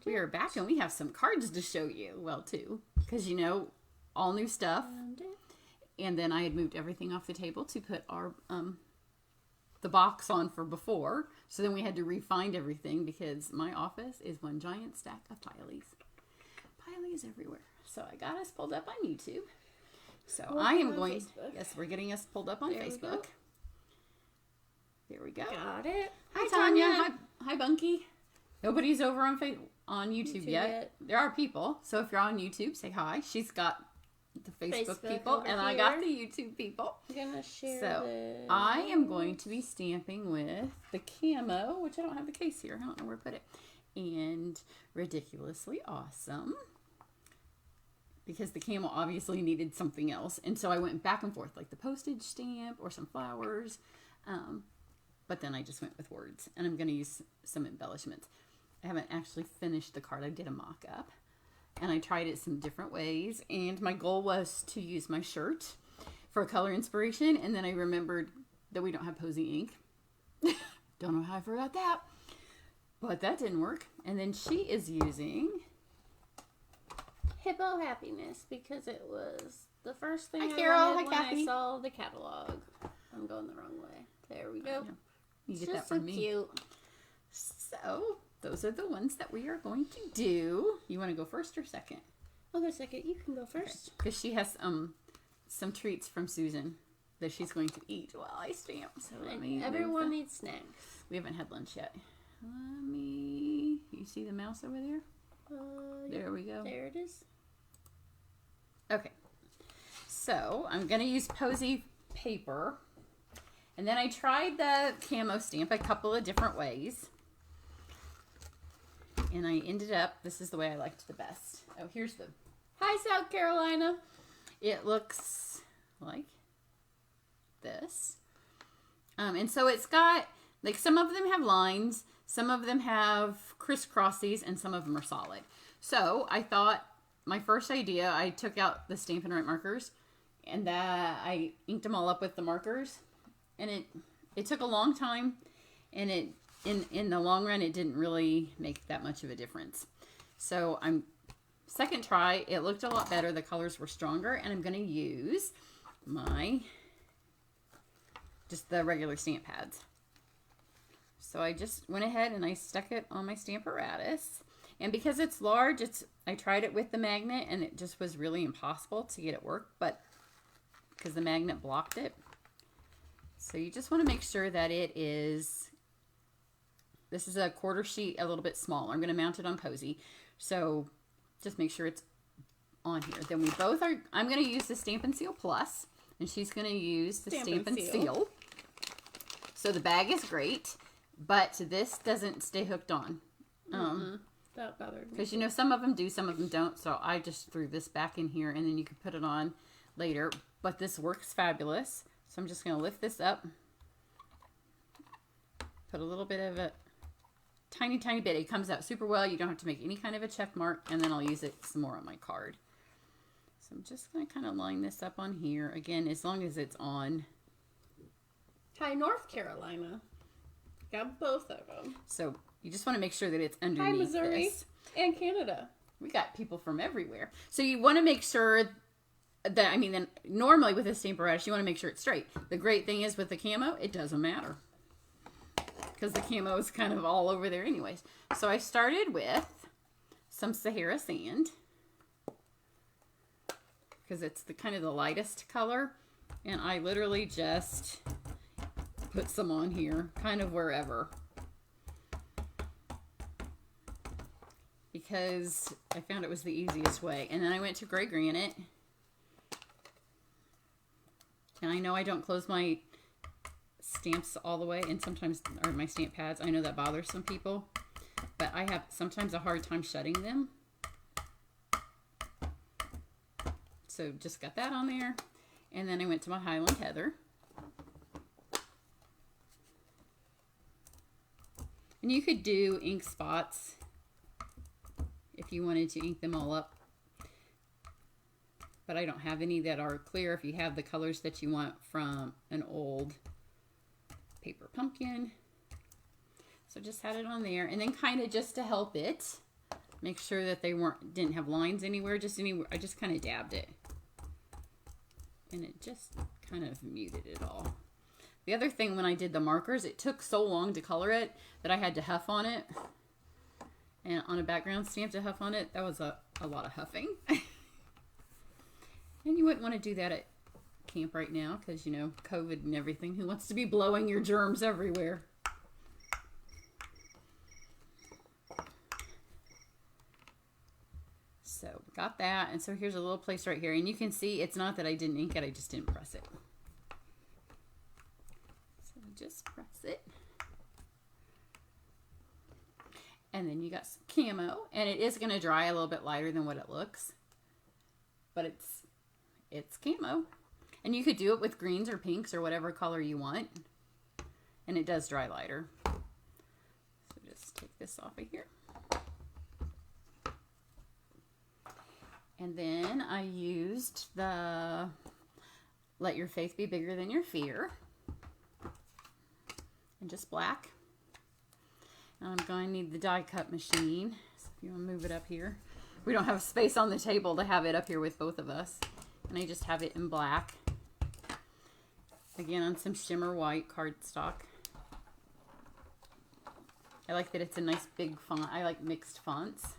We are back and we have some cards to show you. Well, too. Because, you know, all new stuff. And then I had moved everything off the table to put our the box on for before. So then we had to re-find everything because my office is one giant stack of piles. Piles everywhere. So I got us pulled up on YouTube. So I am going... Facebook. Yes, we're getting us pulled up on Facebook. There we go. Got it. Hi, Tanya. Hi, Bunky. Nobody's over on YouTube yet. There are people. So if you're on YouTube, say hi. She's got the Facebook people, and I got the YouTube people. I'm going to share this. I am going to be stamping with the camo, which I don't have the case here. I don't know where to put it. And Ridiculously Awesome. Because the camo obviously needed something else. And so I went back and forth, like the postage stamp or some flowers. But then I just went with words. And I'm going to use some embellishments. I haven't actually finished the card. I did a mock-up. And I tried it some different ways. And my goal was to use my shirt for a color inspiration. And then I remembered that we don't have Posy ink. Don't know how I forgot that. But that didn't work. And then she is using... Hippo Happiness, because it was the first thing I wanted when I saw the catalog. I'm going the wrong way. There we go. You get that from me. Cute. So, those are the ones that we are going to do. You want to go first or second? I'll go second. You can go first. Because she has some treats from Susan that she's going to eat while I stamp. So everyone needs snacks. We haven't had lunch yet. You see the mouse over there? There we go. There it is. Okay. So, I'm going to use Posy paper. And then I tried the camo stamp a couple of different ways. And I ended up, this is the way I liked the best. Oh, here's the... Hi, South Carolina. It looks like this. And so it's got, like, some of them have lines, some of them have crisscrossies, and some of them are solid. So I thought, my first idea, I took out the Stampin' Up markers, and I inked them all up with the markers. And it took a long time, and in the long run, it didn't really make that much of a difference. So second try, it looked a lot better. The colors were stronger, and I'm going to use just the regular stamp pads. So I just went ahead and I stuck it on my Stamparatus. And because it's large, I tried it with the magnet, and it just was really impossible to get it work, but because the magnet blocked it. So you just want to make sure that this is a quarter sheet, a little bit smaller. I'm going to mount it on Posy. So just make sure it's on here. Then I'm going to use the Stampin' Seal Plus, and she's going to use the Stampin' Seal. So the bag is great, but this doesn't stay hooked on. That bothered me. Because, you know, some of them do, some of them don't. So I just threw this back in here, and then you can put it on later. But this works fabulous. So I'm just going to lift this up. Put a little bit of it. Tiny, tiny bit. It comes out super well. You don't have to make any kind of a check mark. And then I'll use it some more on my card. So I'm just going to kind of line this up on here. Again, as long as it's on. Hi, North Carolina. Got both of them. So you just want to make sure that it's underneath. Hi, Missouri and Canada. We got people from everywhere. So you want to make sure that, then normally with a Stamparatus, you want to make sure it's straight. The great thing is with the camo, it doesn't matter. Because the camo is kind of all over there anyways. So I started with some Sahara Sand. Because it's kind of the lightest color. And I literally just put some on here, kind of wherever. Because I found it was the easiest way. And then I went to Gray Granite. And I know I don't close my stamps all the way, and sometimes, or my stamp pads, I know that bothers some people, but I have sometimes a hard time shutting them. So just got that on there. And then I went to my Highland Heather. And you could do ink spots if you wanted to ink them all up. But I don't have any that are clear if you have the colors that you want from an old paper pumpkin. So just had it on there. And then kind of just to help it, Make sure that they didn't have lines anywhere, just anywhere. I just kind of dabbed it. And it just kind of muted it all. The other thing when I did the markers, it took so long to color it that I had to huff on it. And on a background stamp to huff on it, that was a lot of huffing. And you wouldn't want to do that at camp right now because, you know, COVID and everything. Who wants to be blowing your germs everywhere? So got that. And so here's a little place right here. And you can see it's not that I didn't ink it. I just didn't press it. So just press it. And then you got some camo. And it is going to dry a little bit lighter than what it looks. But it's camo. And you could do it with greens or pinks or whatever color you want. And it does dry lighter. So just take this off of here. And then I used the Let Your Faith Be Bigger Than Your Fear. And just black. And I'm going to need the die cut machine. So if you want to move it up here. We don't have space on the table to have it up here with both of us. And I just have it in black. Again, on some shimmer white cardstock. I like that it's a nice big font. I like mixed fonts.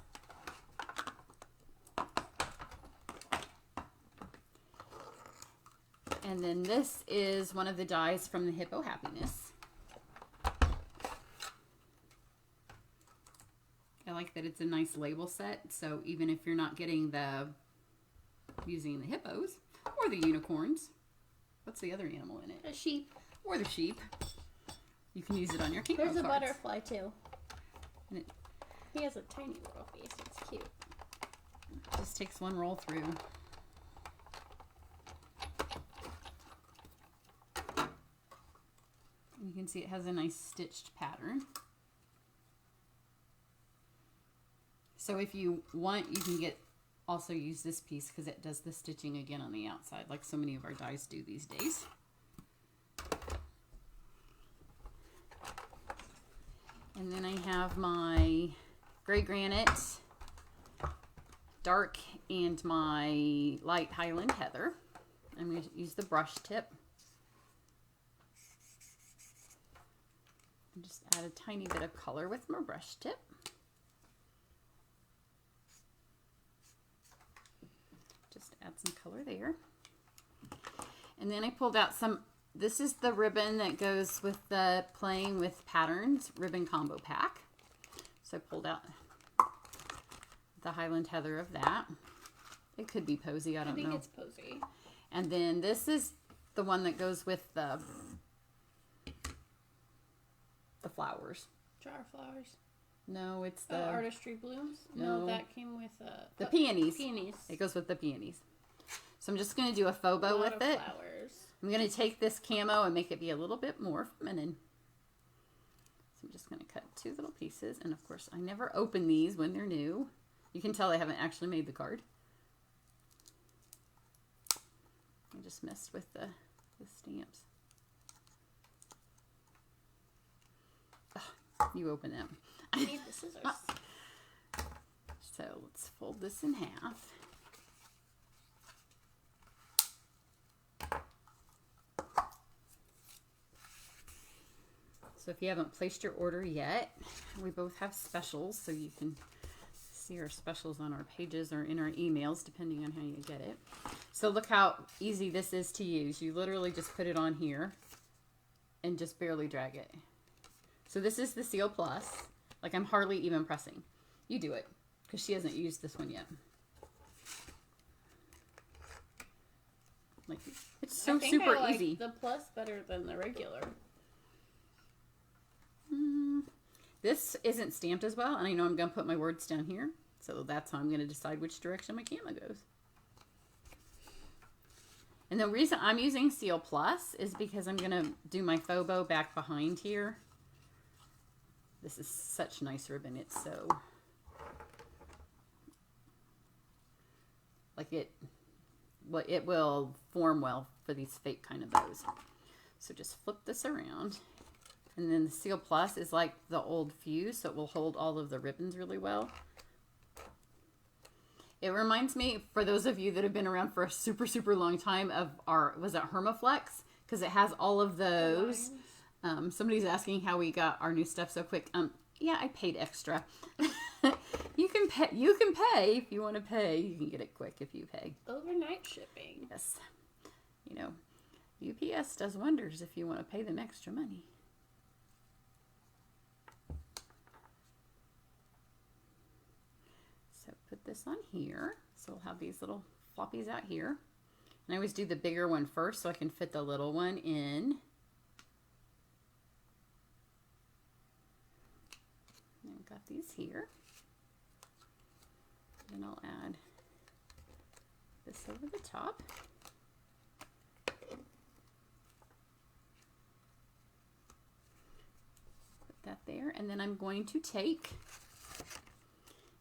And then this is one of the dies from the Hippo Happiness. I like that it's a nice label set. So even if you're not getting using the hippos or the unicorns, what's the other animal in it? A sheep. Or the sheep. You can use it on your camo There's a cards. butterfly too. And He has a tiny little face. It's cute. it just takes one roll through. You can see it has a nice stitched pattern. So if you want, you can also use this piece because it does the stitching again on the outside, like so many of our dies do these days. And then I have my gray granite, dark, and my light Highland Heather. I'm going to use the brush tip. And just add a tiny bit of color with my brush tip. Just add some color there. And then I pulled out this is the ribbon that goes with the Playing with Patterns ribbon combo pack. So I pulled out the Highland Heather of that. It could be Posy, I don't know. I think it's Posy. And then this is the one that goes with the flowers. Jar flowers. No, it's the Artistry Blooms. No, that came with the peonies. Peonies. It goes with the peonies. So I'm just going to do a faux bow with it. Flowers. I'm going to take this camo and make it be a little bit more feminine. So I'm just going to cut 2 little pieces. And of course, I never open these when they're new. You can tell I haven't actually made the card. I just messed with the stamps. Oh, you open them. I need the scissors. So let's fold this in half. So if you haven't placed your order yet, we both have specials, so you can see our specials on our pages or in our emails, depending on how you get it. So look how easy this is to use. You literally just put it on here and just barely drag it. So this is the Seal Plus. Like, I'm hardly even pressing. You do it, because she hasn't used this one yet. Like, it's so super easy. The Plus better than the regular. This isn't stamped as well, and I know I'm going to put my words down here, so that's how I'm going to decide which direction my camo goes. And the reason I'm using Seal Plus is because I'm going to do my faux bow back behind here. This is such nice ribbon. It's so, like it will form well for these fake kind of bows. So just flip this around. And then the Seal Plus is like the old Fuse, so it will hold all of the ribbons really well. It reminds me, for those of you that have been around for a super, super long time, of was it Hermaflex? Because it has all of those. Somebody's asking how we got our new stuff so quick. Yeah, I paid extra. You can pay if you want to pay. You can get it quick if you pay. Overnight shipping. Yes. You know, UPS does wonders if you want to pay them extra money. So put this on here. So we'll have these little floppies out here. And I always do the bigger one first so I can fit the little one in. And I've got these here. Then I'll add this over the top. Put that there. And then I'm going to take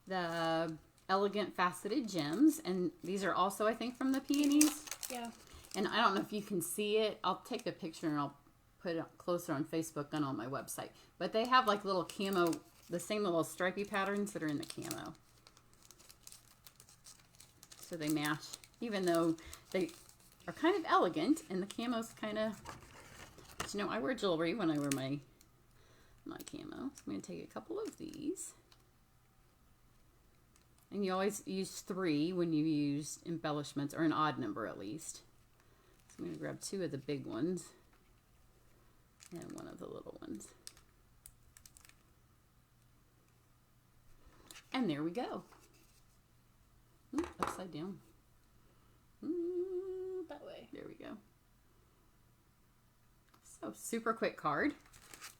the Elegant Faceted Gems. And these are also, I think, from the Peonies. Yeah. And I don't know if you can see it. I'll take a picture and I'll put it closer on Facebook and on my website. But they have like little camo, the same little stripy patterns that are in the camo. So they match, even though they are kind of elegant and the camo's kind of, but you know, I wear jewelry when I wear my camo. So I'm going to take a couple of these. And you always use 3 when you use embellishments, or an odd number at least. So I'm going to grab 2 of the big ones and 1 of the little ones. And there we go. Upside down. That way. There we go. So super quick card.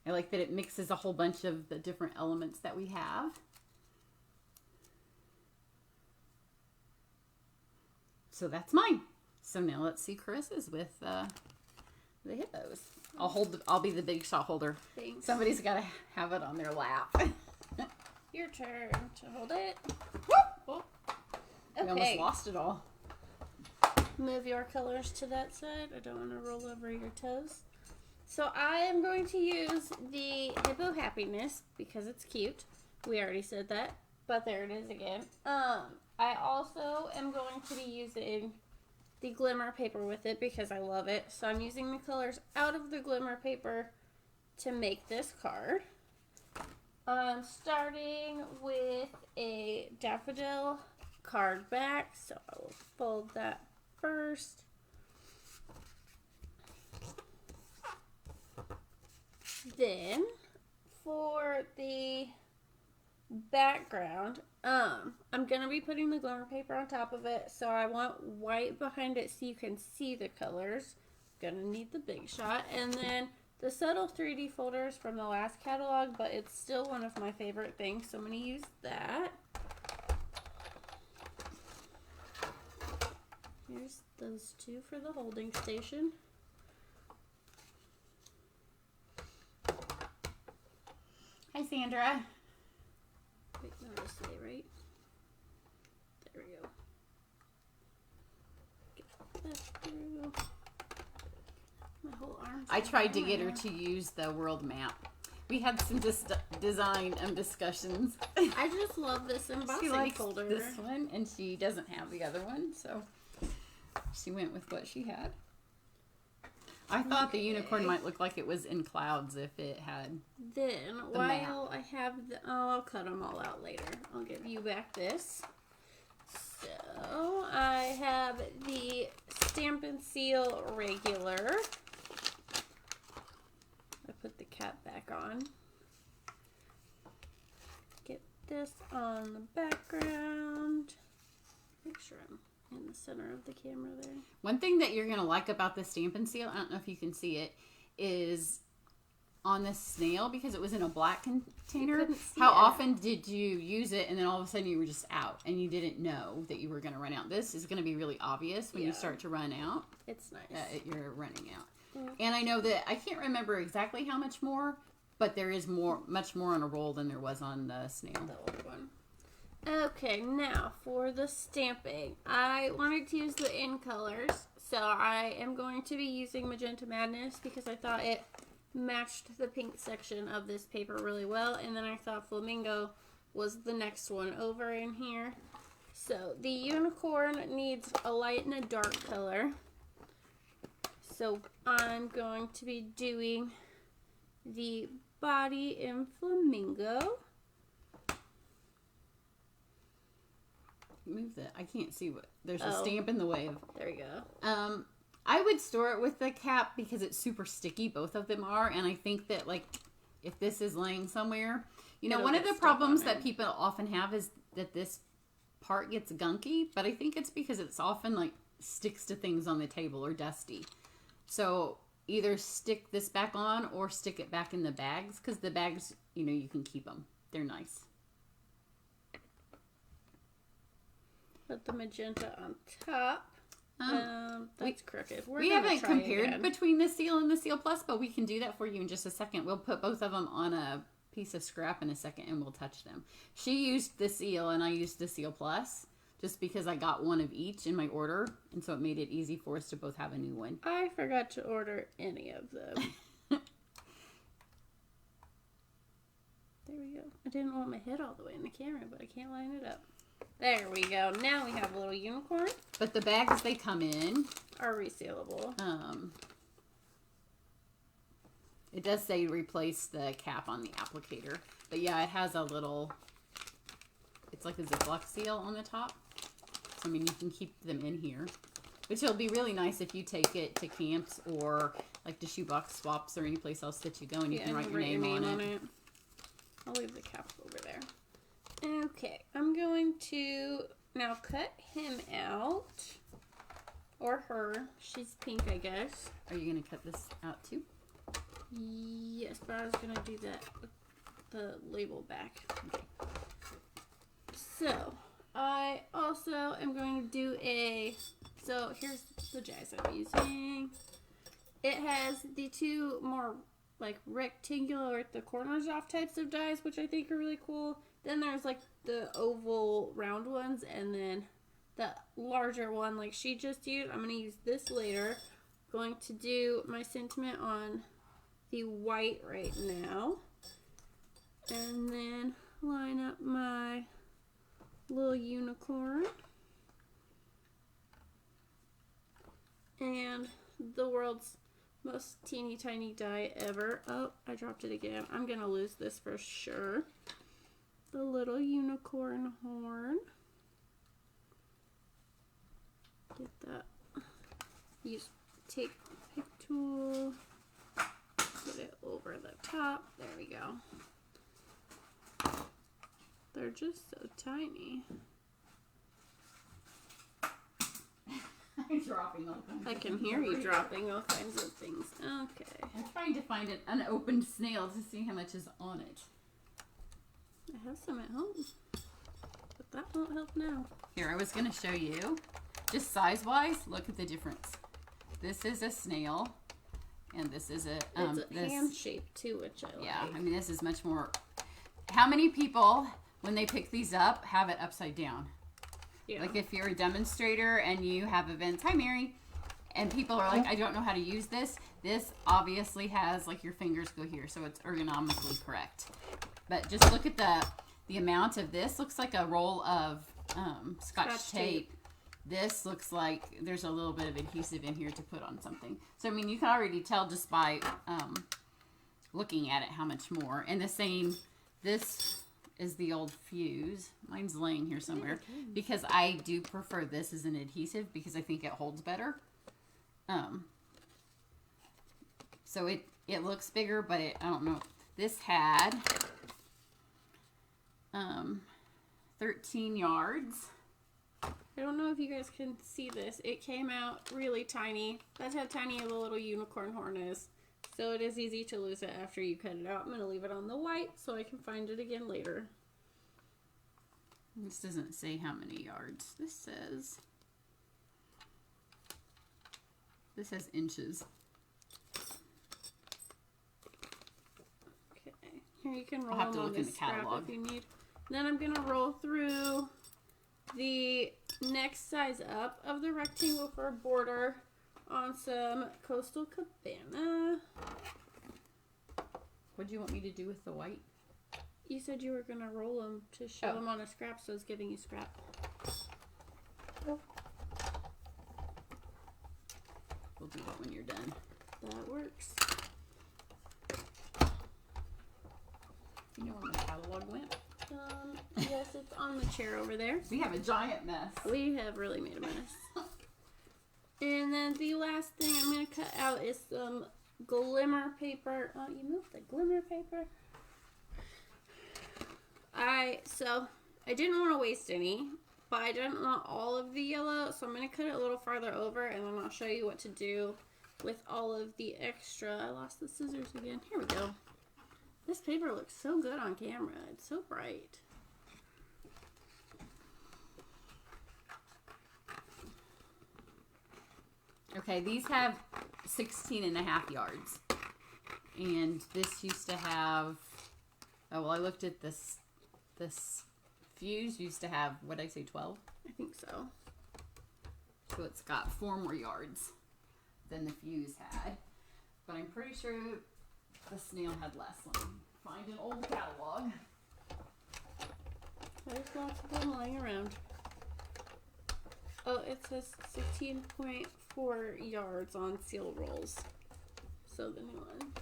I like that it mixes a whole bunch of the different elements that we have. So that's mine. So now let's see Carissa's with the hippos. I'll be the big shot holder. Thanks. Somebody's got to have it on their lap. Your turn to hold it. Oh. Okay. We almost lost it all. Move your colors to that side. I don't want to roll over your toes. So I am going to use the Hippo Happiness because it's cute. We already said that, but there it is again. I also am going to be using the glimmer paper with it because I love it. So I'm using the colors out of the glimmer paper to make this card. Starting with a daffodil card back. So I will fold that first. Then for the background, I'm gonna be putting the glimmer paper on top of it, so I want white behind it so you can see the colors. Gonna need the Big Shot, and then the subtle 3D folders from the last catalog, but it's still one of my favorite things, so I'm gonna use that. Here's those 2 for the holding station. Hi, Sandra. Wait, no, this way, right? There we go. Get that through. My whole arm. I tried to get her to use the world map. We had some design discussions. I just love this embossing She likes folder. this one, and she doesn't have the other one, so she went with what she had. I thought the unicorn might look like it was in clouds if it had. Then, while I have the... Oh, I'll cut them all out later. I'll give you back this. So, I have the Stampin' Seal regular. I put the cap back on. Get this on the background. Make sure I'm in the center of the camera there. One thing that you're going to like about the Stampin' Seal, I don't know if you can see it, is on this snail, because it was in a black container, how often did you use it and then all of a sudden you were just out and you didn't know that you were going to run out? This is going to be really obvious when you start to run out. It's nice. That you're running out. And I know that, I can't remember exactly how much more, but there is much more on a roll than there was on the snail. The old one. Okay, now for the stamping. I wanted to use the in colors, so I am going to be using Magenta Madness because I thought it matched the pink section of this paper really well, and then I thought Flamingo was the next one over in here. So the unicorn needs a light and a dark color. So I'm going to be doing the body in flamingo. Move that. I can't see what. There's a stamp in the way of. There we go. I would store it with the cap because it's super sticky. Both of them are, and I think that like if this is laying somewhere, you know, one of the problems that people often have is that this part gets gunky. But I think it's because it's often like sticks to things on the table or dusty. So either stick this back on or stick it back in the bags because the bags, you know, you can keep them. They're nice. Put the magenta on top. That's crooked. We haven't compared between the Seal and the Seal Plus, but we can do that for you in just a second. We'll put both of them on a piece of scrap in a second and we'll touch them. She used the Seal and I used the Seal Plus just because I got one of each in my order, and so it made it easy for us to both have a new one. I forgot to order any of them. There we go. I didn't want my head all the way in the camera, but I can't line it up. There we go. Now we have a little unicorn. But the bags they come in are resealable. It does say replace the cap on the applicator. But yeah, it has a little, it's like a Ziploc seal on the top. So, I mean, you can keep them in here. Which will be really nice if you take it to camps or like to shoebox swaps or any place else that you go and you can write your name on it. I'll leave the cap over there. Okay, I'm going to now cut him out. Or her. She's pink, I guess. Are you going to cut this out too? Yes, but I was going to do that with the label back. Okay. So, I also am going to do so here's the dies I'm using. It has the two more like rectangular at the corners off types of dies, which I think are really cool. Then there's like the oval round ones, and then the larger one like she just used. I'm going to use this later. I'm going to do my sentiment on the white right now. And then line up my little unicorn. And the world's most teeny tiny die ever. Oh, I dropped it again. I'm going to lose this for sure. The little unicorn horn. Get that. Use take pick tool. Get it over the top. There we go. They're just so tiny. I'm dropping all kinds I can hear you dropping all kinds of things. Okay. I'm trying to find an unopened snail to see how much is on it. I have some at home, but that won't help now. Here, I was going to show you, just size-wise, look at the difference. This is a snail, and this is a... it's a hand shape, too, which I like. Yeah, I mean, this is much more... How many people, when they pick these up, have it upside down? Yeah. Like, if you're a demonstrator and you have events... Hi, Mary! And people are like, I don't know how to use this. This obviously has, like, your fingers go here, so it's ergonomically correct. But just look at the amount of this. Looks like a roll of Scotch tape. This looks like there's a little bit of adhesive in here to put on something. So, I mean, you can already tell just by looking at it how much more. And the same, this is the old fuse. Mine's laying here somewhere. Because I do prefer this as an adhesive because I think it holds better. So it looks bigger, but I don't know. This had 13 yards. I don't know if you guys can see this. It came out really tiny. That's how tiny the little unicorn horn is. So it is easy to lose it after you cut it out. I'm going to leave it on the white so I can find it again later. This doesn't say how many yards. This says inches. Okay. Here you can roll them on this scrap if you need. Then I'm going to roll through the next size up of the rectangle for a border on some Coastal Cabana. What do you want me to do with the white? You said you were going to roll them to show them on a scrap, so I was giving you scrap. We'll do that when you're done. That works. You know where my catalog went? Yes, it's on the chair over there. We have a giant mess. We have really made a mess. And then the last thing I'm going to cut out is some glimmer paper. Oh, you moved the glimmer paper. I didn't want to waste any, but I didn't want all of the yellow, so I'm going to cut it a little farther over, and then I'll show you what to do with all of the extra. I lost the scissors again. Here we go. This paper looks so good on camera. It's so bright. Okay, these have 16.5 yards. And this used to have, oh, well, I looked at this fuse used to have, what did I say, 12? I think so. So it's got 4 more yards than the fuse had. But I'm pretty sure the snail had less. Let me find an old catalog. There's lots of them lying around. Oh, it says 16.4 yards on seal rolls. So the new ones.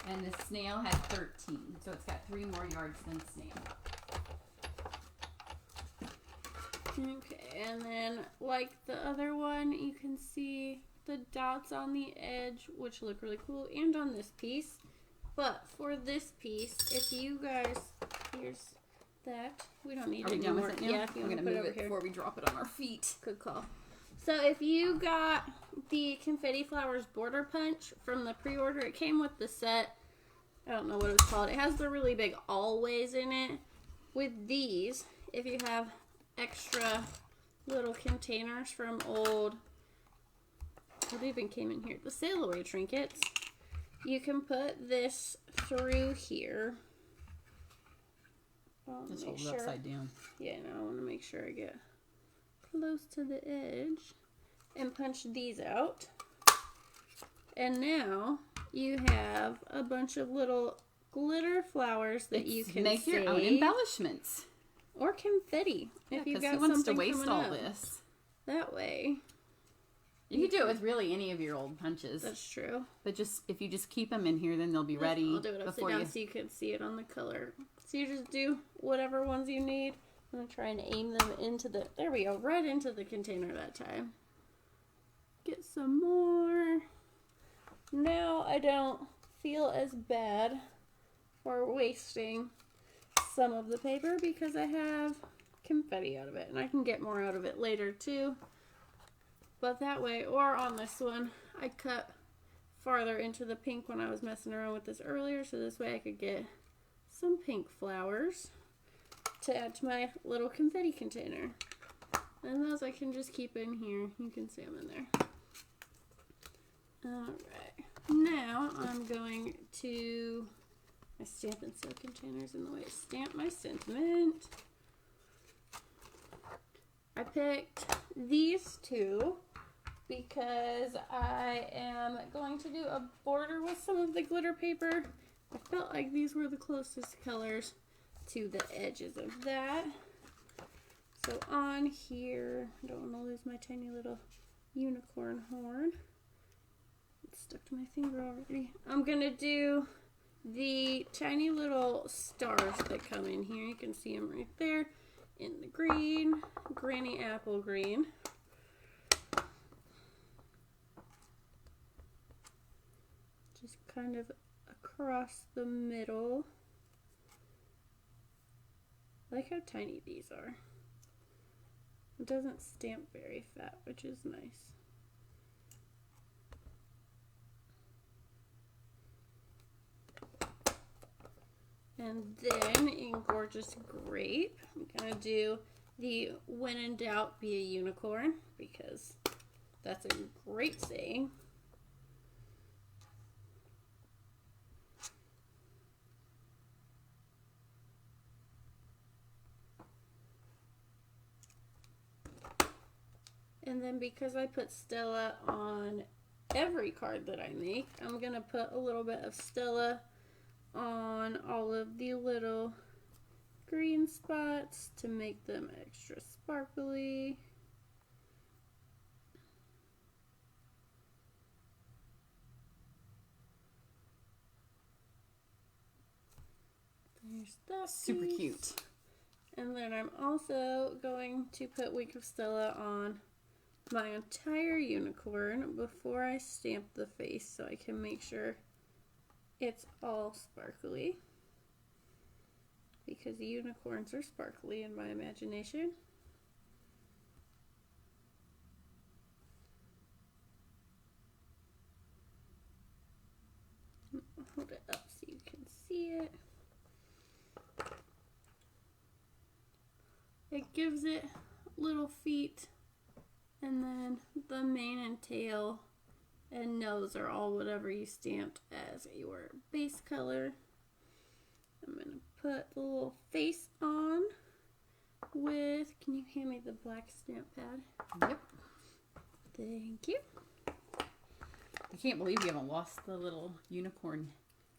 And the snail had 13, so it's got 3 more yards than snail. Okay, and then like the other one, you can see the dots on the edge, which look really cool, and on this piece. But for this piece, if you guys, here's that. We don't need it anymore. Yeah, if you I'm want going to to put move it over it here. before we drop it on our feet. Good call. So if you got the Confetti Flowers Border Punch from the pre-order, it came with the set. I don't know what it was called. It has the really big always in it. With these, if you have extra little containers from old, what even came in here? The sail away trinkets. You can put this through here. Just hold it upside down. Yeah, no, I want to make sure I get close to the edge and punch these out. And now you have a bunch of little glitter flowers that you can make your own save. Embellishments. Or confetti. If you got who wants to something waste coming all up. this? That way. You could do it with really any of your old punches. That's true. But if you just keep them in here, then they'll be ready. I'll do it upside down so you can see it on the color. So you just do whatever ones you need. I'm going to try and aim them into the, there we go, right into the container that time. Get some more. Now I don't feel as bad for wasting some of the paper because I have confetti out of it. And I can get more out of it later too. But that way, or on this one, I cut farther into the pink when I was messing around with this earlier. So this way I could get some pink flowers to add to my little confetti container. And those I can just keep in here. You can see them in there. Alright. Now I'm going to, my Stampin' Sew container's in the way. Stamp my sentiment. I picked these two because I am going to do a border with some of the glitter paper. I felt like these were the closest colors to the edges of that. So on here, I don't want to lose my tiny little unicorn horn. It's stuck to my finger already. I'm going to do the tiny little stars that come in here. You can see them right there in the green, granny apple green. Just kind of across the middle. I like how tiny these are. It doesn't stamp very fat, which is nice. And then in Gorgeous Grape, I'm going to do the when in doubt be a unicorn because that's a great saying. And then because I put Stella on every card that I make, I'm going to put a little bit of Stella on all of the little green spots to make them extra sparkly. There's that Super piece. cute. And then I'm also going to put Wink of Stella on my entire unicorn before I stamp the face so I can make sure it's all sparkly. Because unicorns are sparkly in my imagination. Hold it up so you can see it. It gives it little feet, and then the mane and tail and nose are all whatever you stamped as your base color. I'm going to put the little face on with, can you hand me the black stamp pad? Yep. Thank you. I can't believe you haven't lost the little unicorn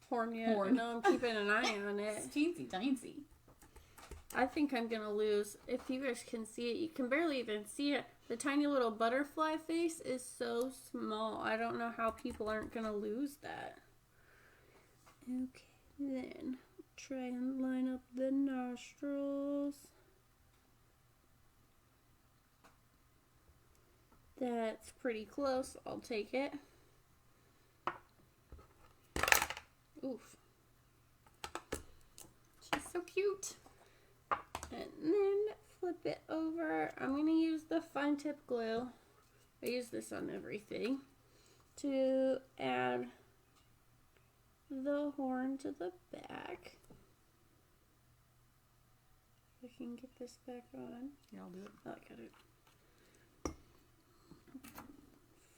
Horn yet. Horn. No, I'm keeping an eye on it. It's teensy tiny. I think I'm going to lose. If you guys can see it, you can barely even see it. The tiny little butterfly face is so small. I don't know how people aren't going to lose that. Okay, then try and line up the nostrils. That's pretty close. I'll take it. Oof. She's so cute. And then flip it over. I'm going to use the fine tip glue. I use this on everything to add the horn to the back. If I can get this back on. Yeah, I'll do it. Oh, I got it.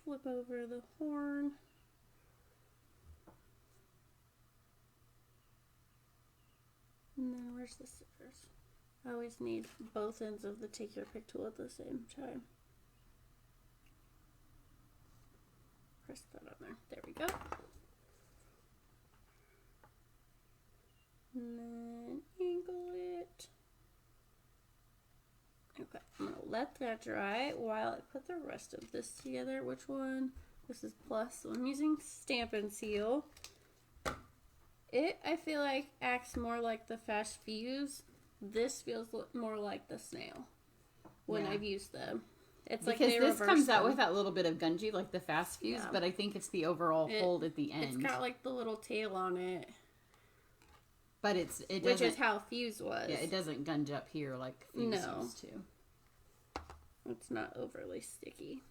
Flip over the horn. And then where's the scissors? I always need both ends of the take your pick tool at the same time. Press that on there. There we go. And then angle it. Okay, I'm going to let that dry while I put the rest of this together. Which one? This is plus, so I'm using Stampin' Seal. It, I feel like, acts more like the Fast Fuse. This feels more like the snail when Yeah. I've used them. It's Because like they this reverse comes out them. with that little bit of gunji, like the Fast Fuse, Yeah. but I think it's the overall hold at the end. It's got like the little tail on it, but it doesn't. which is how Fuse was. Yeah, it doesn't gunge up here like Fuse used to. It's not overly sticky.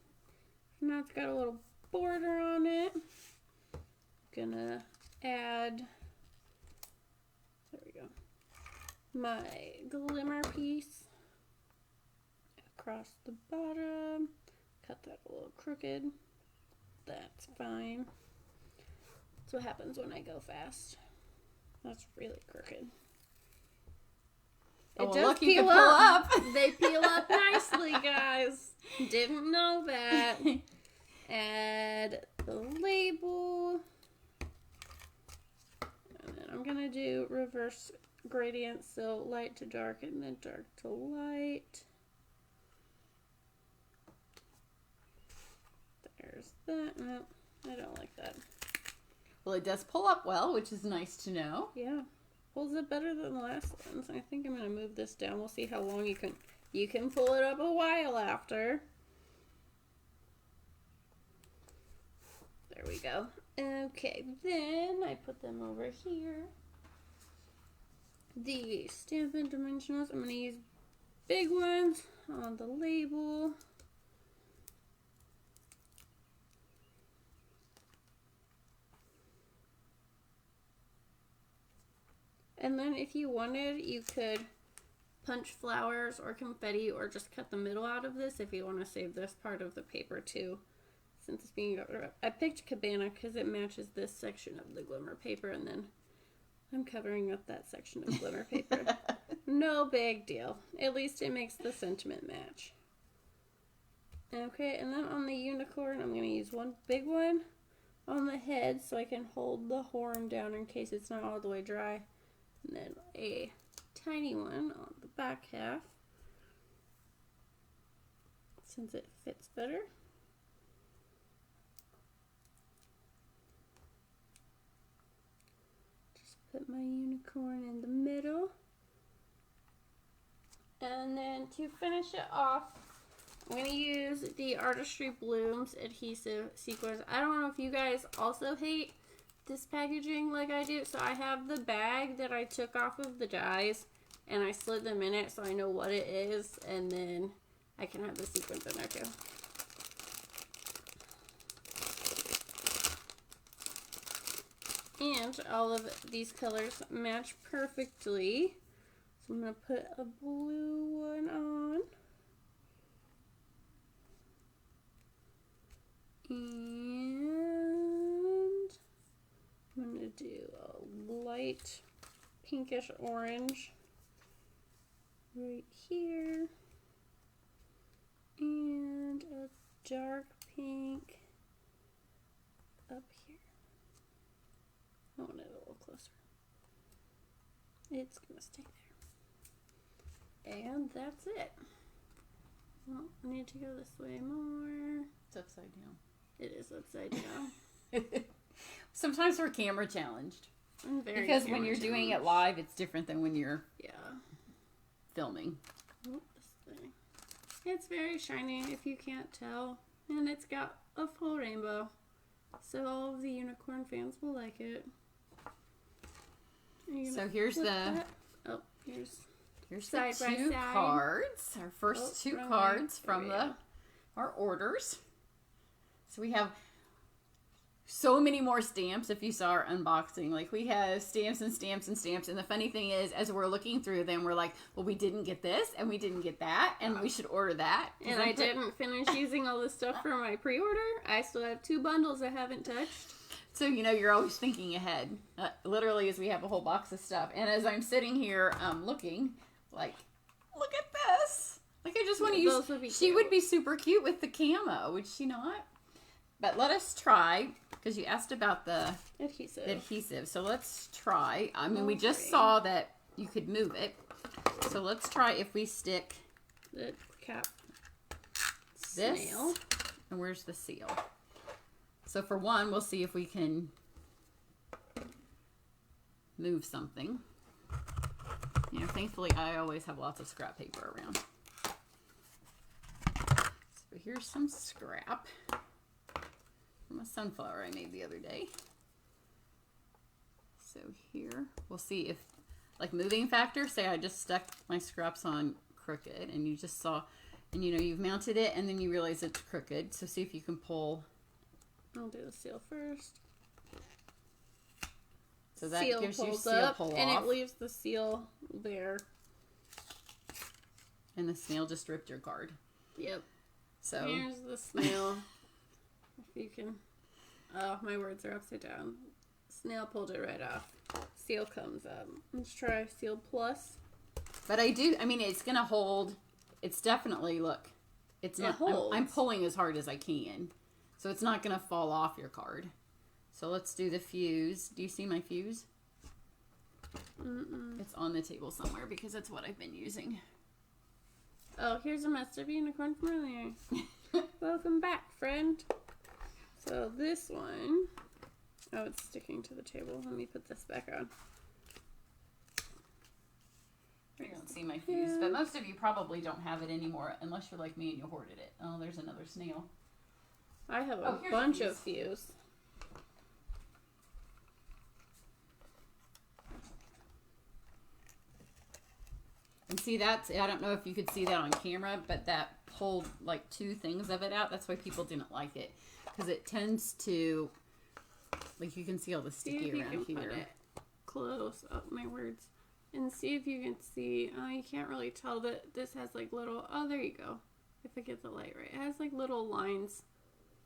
Now it's got a little border on it. Gonna add, there we go, my glimmer piece across the bottom. Cut that a little crooked. That's fine. That's what happens when I go fast. That's really crooked. Oh, It well, does look, you can peel pull up. up. They peel up nicely, guys. Didn't know that. Add the label. And then I'm going to do reverse gradient, so light to dark and then dark to light. There's that. No, I don't like that. Well, it does pull up well, which is nice to know. Yeah. Pulls it better than the last ones. I think I'm going to move this down. We'll see how long you can pull it up a while after. There we go. Okay, then I put them over here. The Stampin' Dimensionals, I'm going to use big ones on the label. And then if you wanted, you could punch flowers or confetti or just cut the middle out of this if you want to save this part of the paper too. Since it's being got rid of. I picked Cabana because it matches this section of the glimmer paper, and then I'm covering up that section of glimmer paper. No big deal. At least it makes the sentiment match. Okay, and then on the unicorn, I'm going to use one big one on the head so I can hold the horn down in case it's not all the way dry. And then a tiny one on the back half, since it fits better. Just put my unicorn in the middle. And then to finish it off, I'm going to use the Artistry Blooms adhesive sequins. I don't know if you guys also hate this packaging like I do. So I have the bag that I took off of the dies and I slid them in it so I know what it is. And then I can have the sequins in there too. And all of these colors match perfectly. So I'm going to put a blue one on. And I'm going to do a light pinkish orange right here. And a dark pink up here. I want it a little closer. It's going to stay there. And that's it. Well, I need to go this way more. It's upside down. It is upside down. Sometimes we're camera challenged. I'm very because when you're doing it live, it's different than when you're filming. Oh, this thing. It's very shiny if you can't tell. And it's got a full rainbow. So all of the unicorn fans will like it. So here's that. Oh, here's the two cards. Our first two cards from our orders. So we have so many more stamps. If you saw our unboxing, like we have stamps and stamps and stamps. And the funny thing is, as we're looking through them, we're like, well, we didn't get this and we didn't get that, and we should order that. And I didn't finish using all the stuff for my pre-order. I still have 2 bundles I haven't touched. So, you know, you're always thinking ahead. Literally, as we have a whole box of stuff. And as I'm sitting here looking, like, look at this. Like, I just want to use... She would be super cute with the camo, would she not? But let us try, because you asked about the adhesive. So let's try. I mean, we just saw that you could move it. So let's try if we stick the cap. This. Snail. And where's the seal? So for one, we'll see if we can move something. You know, thankfully, I always have lots of scrap paper around. So here's some scrap from a sunflower I made the other day. So here, we'll see if, like moving factor, say I just stuck my scraps on crooked and you just saw, and you know, you've mounted it and then you realize it's crooked. So see if you can pull. I'll do the seal first. So that gives you seal pull off. And it leaves the seal there. And the snail just ripped your card. Yep. So here's the snail. If you can. Oh, my words are upside down. Snail pulled it right off. Seal comes up. Let's try Seal Plus. But I mean, it's going to hold. It's definitely, look. It's not. I'm pulling as hard as I can. So it's not going to fall off your card. So let's do the fuse. Do you see my fuse? Mm-mm. It's on the table somewhere because that's what I've been using. Oh, here's a messed up unicorn from earlier. Welcome back, friend. So this one, oh, it's sticking to the table. Let me put this back on. You don't see my fuse, but most of you probably don't have it anymore unless you're like me and you hoarded it. Oh, there's another snail. I have a bunch of fuse. And see, that's, I don't know if you could see that on camera, but that pulled like 2 things of it out. That's why people didn't like it. Because it tends to, like you can see all the sticky around here. Put it close up my words. And see if you can see, you can't really tell that this has like little, oh, there you go. If I get the light right. It has like little lines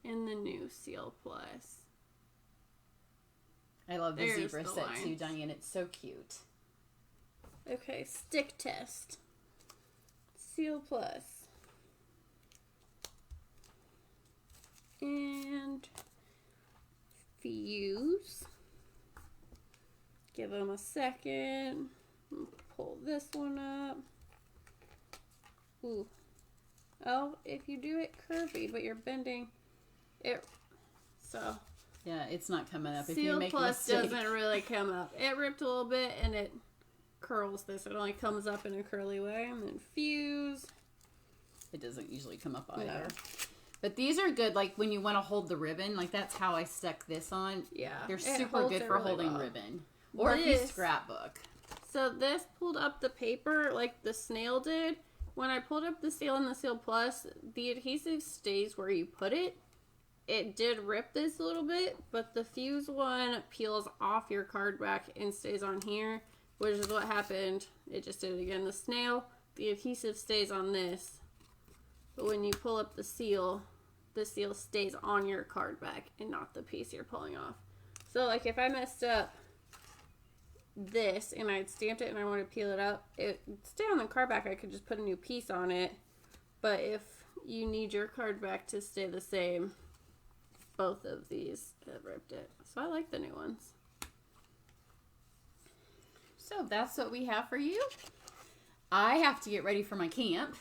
in the new Seal Plus. I love the zebra set too, Diane. It's so cute. Okay, stick test. Seal Plus. and fuse. Give them a second. Pull this one up. Ooh. Oh, if you do it curvy, but you're bending it, so. Yeah, it's not coming up. If you Seal make Plus a mistake. doesn't really come up. It ripped a little bit and it curls this. It only comes up in a curly way. And then fuse. It doesn't usually come up either. No. But these are good, like when you want to hold the ribbon. Like that's how I stuck this on. Yeah. They're super good for holding ribbon. Or if you scrapbook. So this pulled up the paper like the snail did. When I pulled up the Seal and the Seal Plus, the adhesive stays where you put it. It did rip this a little bit, but the fuse one peels off your card back and stays on here, which is what happened. It just did it again. The snail, the adhesive stays on this, but when you pull up the seal stays on your card back and not the piece you're pulling off. So like if I messed up this and I'd stamped it and I want to peel it up, it stay on the card back. I could just put a new piece on it, but if you need your card back to stay the same, both of these have ripped it. So I like the new ones. So that's what we have for you. I have to get ready for my camp.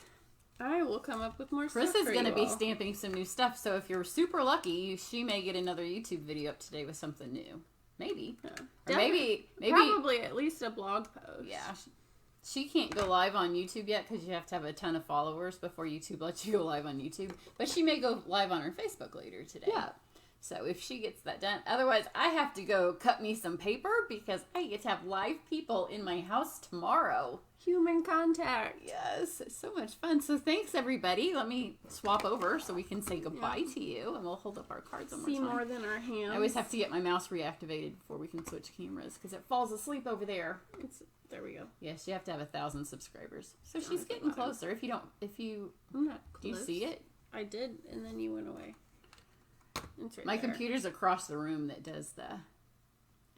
I will come up with more Chris stuff is for going to you be all. stamping some new stuff. So if you're super lucky, she may get another YouTube video up today with something new. Maybe. Yeah. Or maybe probably at least a blog post. Yeah. She can't go live on YouTube yet because you have to have a ton of followers before YouTube lets you go live on YouTube. But she may go live on her Facebook later today. Yeah. So if she gets that done. Otherwise, I have to go cut me some paper because I get to have live people in my house tomorrow. Human contact. Yes, it's so much fun. So thanks, everybody. Let me swap over so we can say goodbye to you. And we'll hold up our cards one more See time. more than our hands. I always have to get my mouse reactivated before we can switch cameras because it falls asleep over there. There we go. Yes, you have to have 1,000 subscribers. So Sounds she's getting like that. closer. I'm not close. Do you see it? I did, and then you went away. It's right My there. computer's across the room that does the...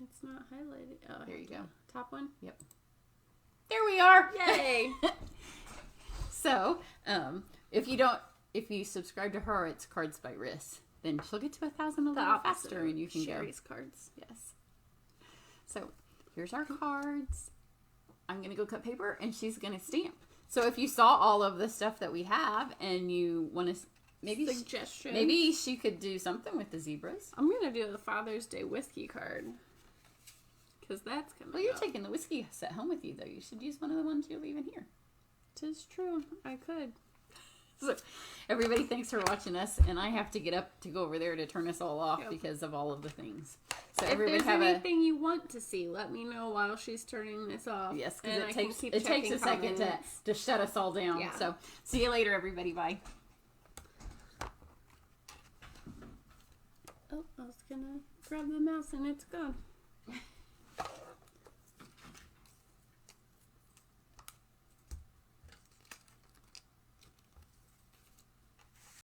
It's not highlighted. Oh, There you go. Top one? Yep. There we are! Yay! So, if you subscribe to her, it's Cards by Riss. Then she'll get to 1,000 a little faster and you can Sherry's go. cards. Yes. So, here's our cards. I'm going to go cut paper and she's going to stamp. So, if you saw all of the stuff that we have and you want to... Maybe she could do something with the zebras. I'm going to do the Father's Day whiskey card. Because that's coming Well, you're up. taking the whiskey set home with you, though. You should use one of the ones you're leaving here. Tis true. I could. So, everybody, thanks for watching us. And I have to get up to go over there to turn us all off because of all of the things. So, If everybody there's anything you want to see, let me know while she's turning this off. Yes, because and it takes a second to shut us all down. Yeah. So, see you later, everybody. Bye. Oh, I was going to grab the mouse and it's gone.